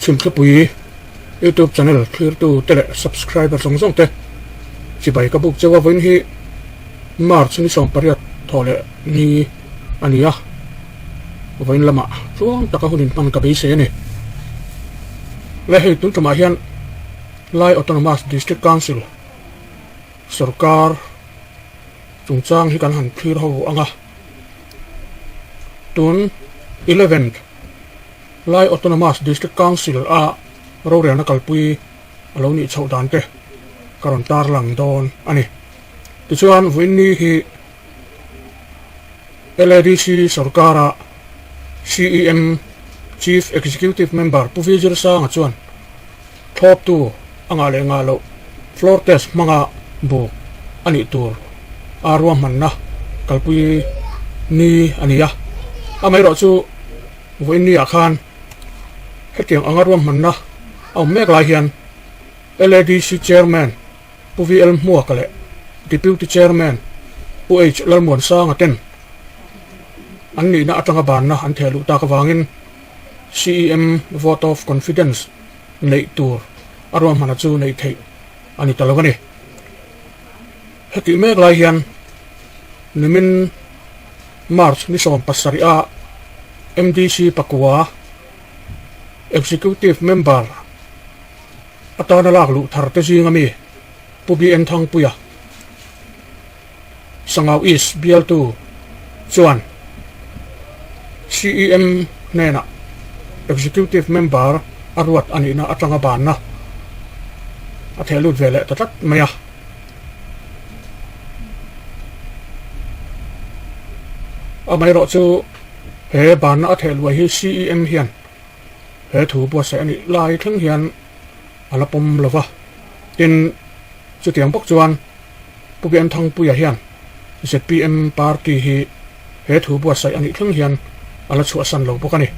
ชิมขปุย YouTube channel คลิปตัวเตะ subscriber ส่งเตะสิไปกับบุกเจ้าว่าวันที่มาร์ชนี่ส่งปริยัติทอเลนี่อันนี้อะวันละมาช่วงตะกุนมันกับไปเสียนี่และให้ตุนทำมาเห็นไล่ Autonomous District Council สรการจงจ้างให้การหันคลีร์เขาอ่างตุน11ไล่ Autonomous District Council เราเรียนนักปุยเรานี่ชาวด่านเตะการันตาร์หลังโดนอันนี้ที่ส่วนวันนี้ที่ LADC สรการ CEM Chief Executive Member ผู้วิจารณ์สร้างส่วนทบตัวอ่างอะไรงาโล floor test มังบุกอันนี้ตัวรวมมันนะกัลปุยนี่อันนี้ไม่รู้จู่วันนี้อาคารเหตุอย่างรวมมันนะเอาแม่กลายเห็น LADC Chairman ผู้วิลมัวกันเลย Deputy Chairman ผู้ลมวนสร้างเต้นอันนี้นะจังหวะนะอันเทลุตากวางิน CEM Vote of Confidence ในตัวรวมมันจู่ในไทยอันนี้ตลอดนี่เหตุแม่กลายเห็นนี่มันมาร์ชนี่ส่งปัสสาวะ MDC ปักว่า Executive Member อัตราหลักลุทาร์เตจิงามีผู้บีเอ็นทางปุยสังเอาอิสเบียลตูส่วน CEM เนี่ยนะ Executive Member อรวดอันนี้นะจังหวะนะอัตเทลุดเวลตัดไม่ไม่รู้จู่เฮบานอัตเทลไว้ให้ CEM เฮียนเฮถูบัวเสนี่ลายทั้งเฮียนอะไรปมเลยวะดินจุดเตียงปกจวนผู้เป็นทางผู้ใหญ่เฮียนเสร็จ PM ปาร์ตี้เฮถูบัวเสอันนี้ทั้งเฮียนอะไรชัวสันเหลวพวกนี้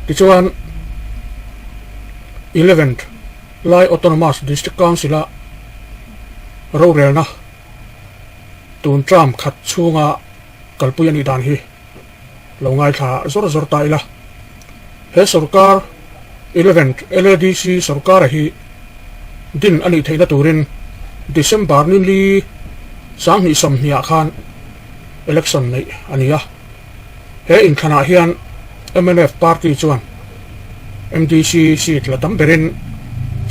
ที่จวน11ไล่ Autonomous District Council เราเรียนนะตูนจามขัดช่วงกัลปุยนิดานฮีเราง่ายท่าจรตายละเฮสรการ11 LADC สรการฮีดินอันนี้เทนตูรินDecember นี่ลีสังหิสมหิอาคาร election นี่อันนี้เฮอินขณะเฮียน MNF Party จวน MDC ซีทละตั้มเปริน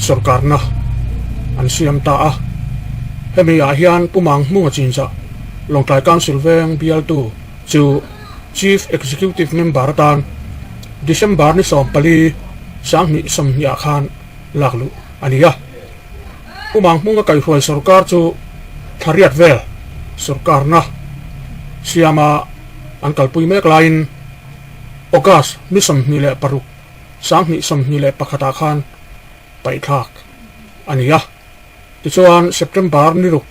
สรการนะอันเสียมตาเฮมีอาเฮียนผู้มังมุ่งจินจะลงกลายการสิลเวงบีเอลตูจู Chief Executive Member ตาน December นี่สองปีสังหิสมหิอาคารหลักลุอันนี้ผู้มังมุ่งกับไก่หวยสรการจูทารียดเวลสรการนะเสียมาอันกัลปุยเมกไลน์ออกัสมิสมหิเลปรุกสังหิสมหิเลปะขตาคานไปทักอันนี้ที่ส่วน September นี่รุก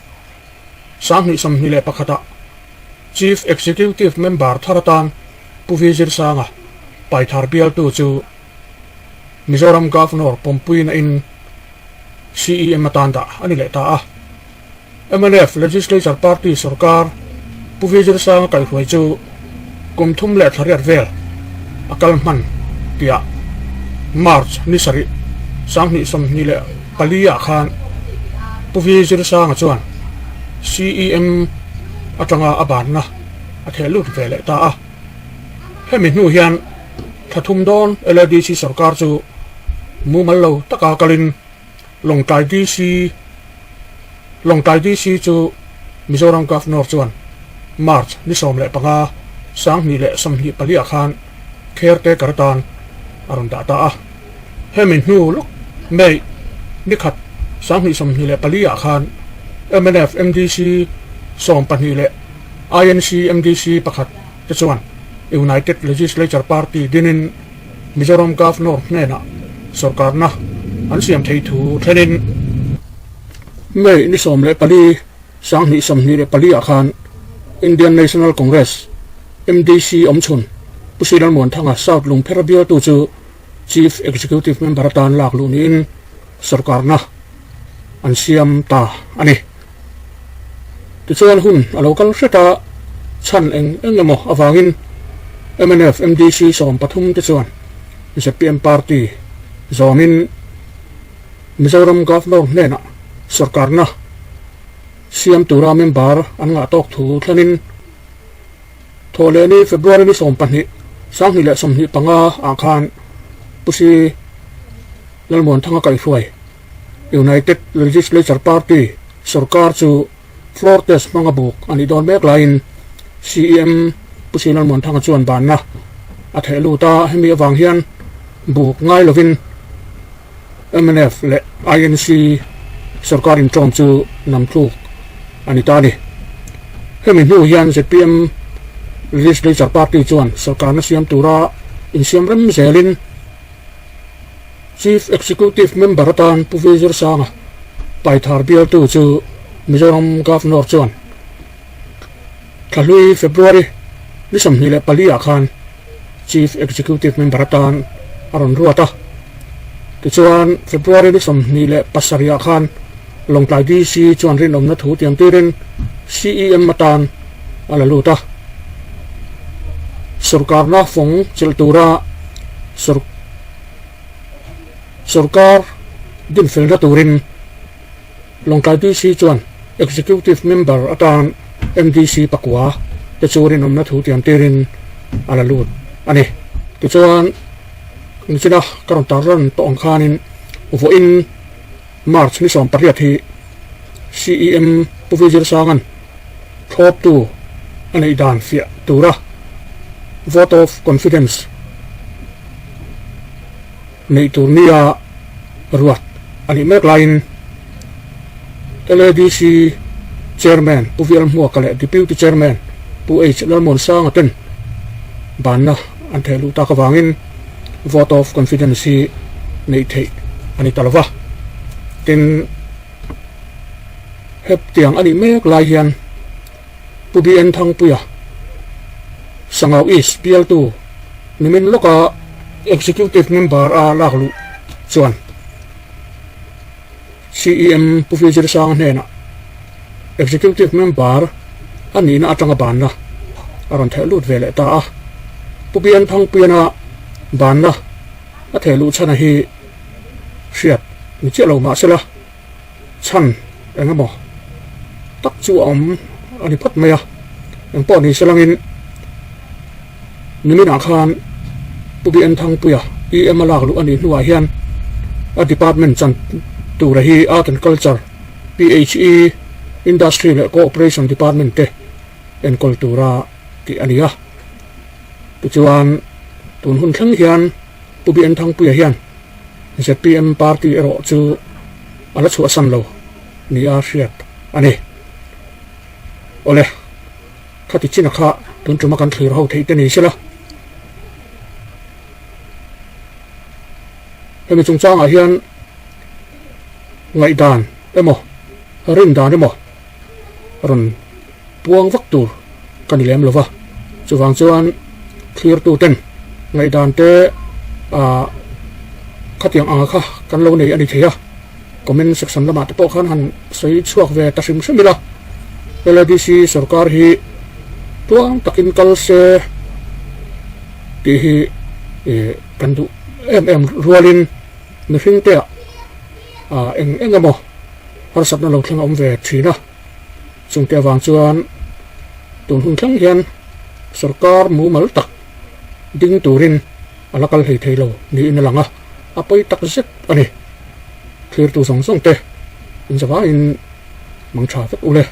สังหิสมหิเลปะขตา Chief Executive Member ทาร์ตันผู้วิจิตรสังไปทาร์เบียลตูจูมิโซรัม Governor ปมปุยนอินCEM มาตันดาอันนี้แหละตาMNF Legislature Party สรการผู้วิจารณ์สร้างไก่หวยจูกุมทุ่มเล็ดทารียดเวลอักลมันเดียมาร์ชนิสริสังหิสมนี่แหละปลีอาคารผู้วิจารณ์สร้างจวน CEM อัตงาอบานนะอัตเทลุดเวลตาให้มินูเฮียนถ้าทุ่มโดน LADC สรการจูมูมัลโลตะกากลินลงไตดีซีจูมิโซรัมกัฟนอร์จวนมาร์ชนิสอมเละปังสังนี่เละสมหิปลีอาคารเคร์เตกระตานอารุณดาตาเฮมินฮูลุกเมย์นิขัดสังหิสมหิเละปลีอาคาร MNF MDC สอมปันหิเละ INC MDC ปักขัดจวน United Legislature Party ดินินมิโซรัมกัฟนอร์เนน่ะสรการนะอันเสียมไทยถูเทนินไม่นิสมเลปลีสังหิสมหิเลปลีอาคาร Indian National Congress MDC อมชุนผู้สิดันมวนทางอาซาดลุงเพรเบียตูจู Chief Executive Member ตานหลักลุนินสรการนะอันเสียมตาอันนี้ที่ส่วนหุ่นอโลกันเสตาชันเองมออวางิน MNF MDC som pathum te chuan ZPM party zomin Mizoram governor nena sarkar na siam tura member an nga tok thu thlanin thole ni February ni som pani sang hile som ni panga akhan pusi lalmon thanga kai fuai United Legislature Party sarkar chu floor test manga buk ani don mek lain CEM pusi lalmon thanga chuan ban na a thelu ta hemi awang hian buk ngai lovin MNF le INC sarkarin chom chu nam thu ani ta ni hemi nu hian ZPM Legislature Party chuan sarkar na siam tura in siam rem zelin Chief Executive Member tan Professor Sanga pai thar bial tu chu Mizoram Governor chuan thalui February ni som ni le pali akhan Chief Executive Member tan aron ruata ti chuan February ni som ni le pasari akhan longtlai DC chuan rin omna thu tiam tirin CEM matan ala luta sarkar na phong chiltura sarkar din felna turin longtlai DC chuan executive member atan MDC pakwa te churin omna thu tiam tirin ala lut ani ti chuan nchina karon taran to angkhanin vo in March ni som pariat hi CEM Professor Sangan thop tu anei dan fia tura vote of confidence nei turnia ruat ani mek lain LADC chairman Puvial Muakale deputy chairman Pu H Lalmon Sangaten banna an thelu ta ka wangin vote of confidence hi nei thei ani talwa tin hep tiang ani mek lai hian PBN thang puya sangau is PL2 nimin loka executive member a laklu chuan CEM Professor Sang hena executive member ani na atanga banna aron thelut vele ta a PBN thang puyana banna a thelu chana hi hriat ni chelo ma sela chan engamo tak chu om ani phat maya eng po ni selangin nimin akhan PBN thang puya EM alaklu ani nuwa hian a department chan tura hi art and culture PHE industry le cooperation department te en kultura ti ania chuan tun hun thlang hian PBN thang puya hian ZPM party ero chu ala chu asan lo ni a hriat ani ole khati china kha tun tuma kan thlir ho thei te ni sela hemi chung chang a hian ngai dan emo rin dan emo ron puang vak tur kan lem lova chuwang chuan thlir tu ten ngai dan te a khatiang anga kha kan lo nei ani theya comment section lama te po khan han sei chuak ve ta sim simila LADC sarkar hi tuang takin kal se ti hi kan du rualin mi hring te a engamo har sapna lo thlang om ve thina chung te wang chuan tun hun thlang hian sarkar mu mal tak ding turin alakal hei theilo ni in langa apoi tak zet ani thlir tu song song te in jawa in mangtha vet ule